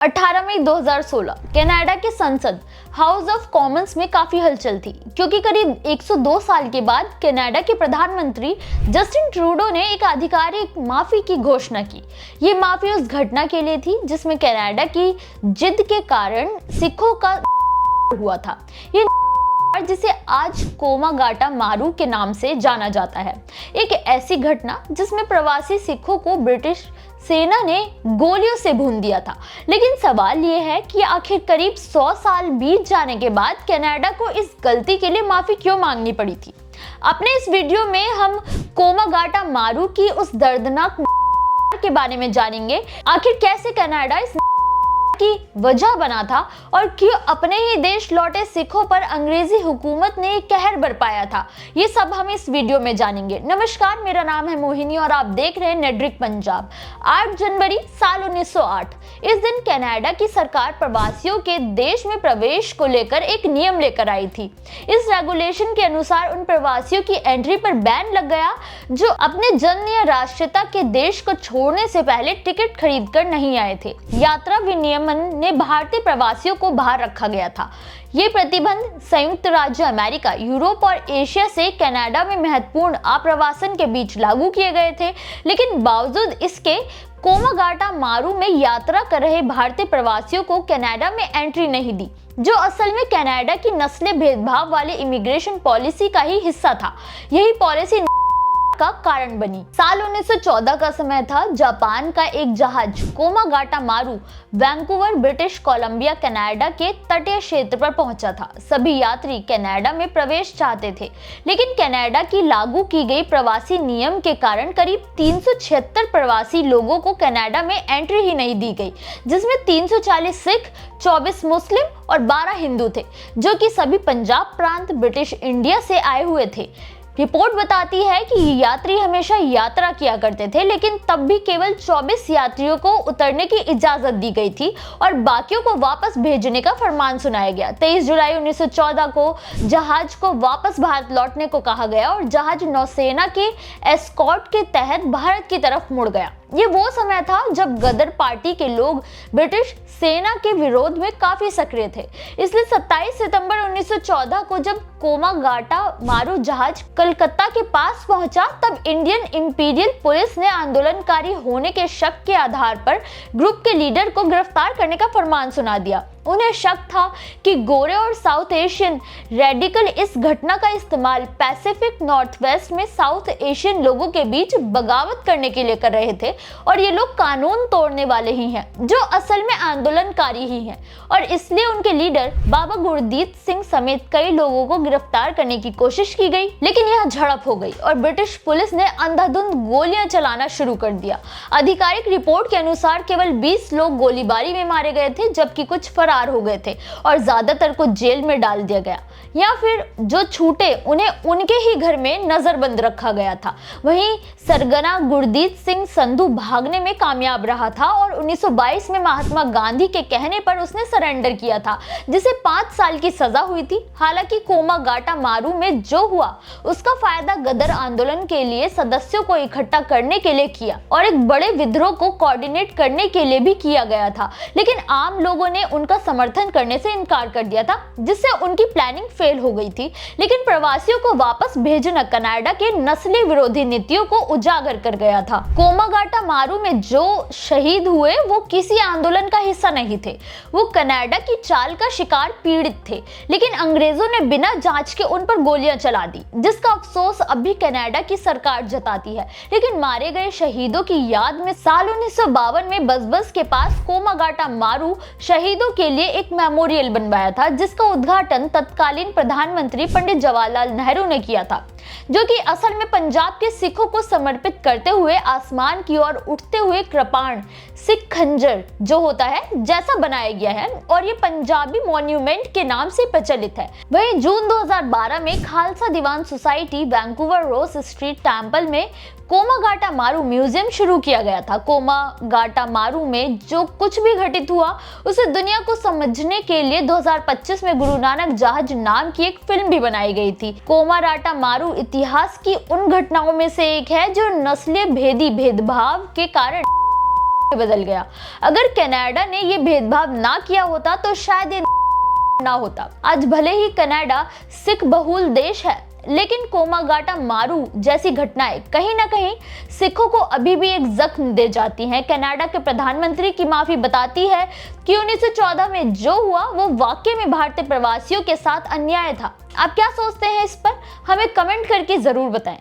18 मई 2016 Canada के संसद house of Commons में काफी हलचल थी क्योंकि करीब 102 साल के बाद कनाडा के प्रधानमंत्री जस्टिन ट्रूडो ने एक आधिकारिक माफी की घोषणा की। ये माफी उस घटना के लिए थी जिसमें कनाडा की जिद के कारण सिखों का हुआ था। ये जिसे आज कोमागाटा मारू के नाम से जाना जाता है, एक ऐसी घटना जिसमें प्रवासी सिखों को ब्रिटिश सेना ने गोलियों से भून दिया था। लेकिन सवाल ये है कि आखिर करीब 100 साल बीत जाने के बाद कनाडा को इस गलती के लिए माफी क्यों मांगनी पड़ी थी। अपने इस वीडियो में हम कोमागाटा मारू की उस दर्दनाक के बारे में जानेंगे। आखिर कैसे कनाडा इस की वजह बना था और क्यों अपने ही देश लौटे सिखों पर अंग्रेजी हुकूमत ने कहर बरपाया था, ये सब हम इस वीडियो में जानेंगे। नमस्कार, मेरा नाम है मोहिनी और आप देख रहे हैं नेड्रिक पंजाब। 8 जनवरी साल 1908 इस दिन कनाडा की सरकार प्रवासियों के देश में प्रवेश को लेकर एक नियम लेकर आई थी। इस रेगुलेशन के अनुसार उन प्रवासियों की एंट्री पर बैन लग गया जो अपने जन्म या राष्ट्रीयता के देश को छोड़ने से पहले टिकट खरीद कर नहीं आए थे। यात्रा विनियमन ने भारतीय प्रवासियों को बाहर रखा गया था। ये प्रतिबंध संयुक्त राज्य अमेरिका, यूरोप और एशिया से कनाडा में महत्वपूर्ण आप्रवासन के बीच लागू किए गए थे, लेकिन बावजूद इसके कोमागाटा मारू में यात्रा कर रहे भारतीय प्रवासियों को कनाडा में एंट्री नहीं दी, जो असल में कनाडा की नस्लीय भेदभाव वाली इमिग्रेशन पॉलिसी का ही हिस्सा था। यही पॉलिसी का कारण बनी। साल 1914 का समय था। जापान का एक जहाज कोमागाटा मारू वैंकूवर, ब्रिटिश कोलंबिया, कनाडा के तटीय क्षेत्र पर पहुंचा था। सभी यात्री कनाडा में प्रवेश चाहते थे, लेकिन कनाडा की लागू की गई प्रवासी नियम के कारण करीब 376 प्रवासी लोगों को कनाडा में एंट्री ही नहीं दी गई, जिसमें 340 सिख, 24 मुस्लिम और 12 हिंदू थे, जो कि सभी पंजाब प्रांत ब्रिटिश इंडिया से आए हुए थे। रिपोर्ट बताती है कि यात्री हमेशा यात्रा किया करते थे, लेकिन तब भी केवल 24 यात्रियों को उतरने की इजाजत दी गई थी और बाकियों को वापस भेजने का फरमान सुनाया गया। 23 जुलाई 1914 को जहाज को वापस भारत लौटने को कहा गया और जहाज नौसेना के एस्कॉर्ट के तहत भारत की तरफ मुड़ गया। ये वो समय था जब गदर पार्टी के लोग ब्रिटिश सेना के विरोध में काफी सक्रिय थे। इसलिए 27 सितंबर 1914 को जब कोमागाटा मारू जहाज कलकत्ता के पास पहुंचा, तब इंडियन इंपीरियल पुलिस ने आंदोलनकारी होने के शक के आधार पर ग्रुप के लीडर को गिरफ्तार करने का फरमान सुना दिया। उन्हें शक था कि गोरे और साउथ एशियन रेडिकल इस घटना का इस्तेमाल पैसिफिक नॉर्थवेस्ट में साउथ एशियन लोगों के बीच बगावत करने के लिए कर रहे थे और ये लोग कानून तोड़ने वाले ही हैं, जो असल में आंदोलनकारी ही हैं, और इसलिए उनके लीडर बाबा गुरदीत सिंह समेत कई लोगों को गिरफ्तार करने की कोशिश की गई। लेकिन यह झड़प हो गई और ब्रिटिश पुलिस ने अंधाधुंध गोलियां चलाना शुरू कर दिया। आधिकारिक रिपोर्ट के अनुसार केवल 20 लोग गोलीबारी में मारे गए थे, जबकि कुछ फरार हो गए थे और ज्यादातर को जेल में डाल दिया गया, या फिर जो छूटे उन्हें उनके ही घर में नजरबंद रखा गया था। वहीं सरगना गुरदीत सिंह संधू भागने में कामयाब रहा था और 1922 में महात्मा गांधी के कहने पर उसने सरेंडर किया था, जिसे 5 साल की सजा हुई थी। हालांकि कोमागाटा मारू में जो हुआ उसका फायदा गदर आंदोलन के लिए सदस्यों को इकट्ठा करने के लिए किया और एक बड़े विद्रोह को कोऑर्डिनेट करने के लिए भी किया गया था, लेकिन आम लोगों ने उनका समर्थन करने से इनकार कर दिया था, जिससे उनकी प्लानिंग फेल हो गई थी। लेकिन प्रवासियों को वापस भेजना कनाडा के नस्लीय विरोधी नीतियों को उजागर कर गया था। कोमागाटा मारू में जो शहीद हुए वो किसी आंदोलन का हिस्सा नहीं थे, वो कनाडा की चाल का शिकार पीड़ित थे, लेकिन अंग्रेजों ने बिना जांच के उन पर गोलियां चला दी, जिसका अफसोस अभी कनाडा की सरकार जताती है। लेकिन मारे गए शहीदों की याद में साल 1952 में बसबस के पास कोमागाटा मारू शहीदों के लिए एक मेमोरियल बनवाया था, जिसका उद्घाटन तत्कालीन प्रधानमंत्री पंडित जवाहरलाल नेहरू ने किया था, जो कि असल में पंजाब के सिखों को समर्पित करते हुए आसमान की ओर उठते हुए कृपाण सिख खंजर जो होता है जैसा बनाया गया है और ये पंजाबी मॉन्यूमेंट के नाम से प्रचलित है। वहीं जून 2012 में खालसा दीवान सोसाइटी वैंकूवर रोज स्ट्रीट टेम्पल में कोमागाटा मारू म्यूजियम शुरू किया गया था। कोमागाटा मारू में जो कुछ भी घटित हुआ उसे दुनिया को समझने के लिए 2025 में गुरु नानक जहाज नाम की एक फिल्म भी बनाई गई थी। कोमागाटा मारू इतिहास की उन घटनाओं में से एक है जो नस्लीय भेदभाव के कारण बदल गया। अगर कनाडा ने ये भेदभाव ना किया होता तो शायद ये ना होता। आज भले ही कनाडा सिख बहुल देश है, लेकिन कोमागाटा मारू जैसी घटनाएं कहीं ना कहीं सिखों को अभी भी एक जख्म दे जाती हैं। कनाडा के प्रधानमंत्री की माफी बताती है कि 1914 में जो हुआ वो वाकई में भारतीय प्रवासियों के साथ अन्याय था। आप क्या सोचते हैं इस पर? हमें कमेंट करके जरूर बताएं।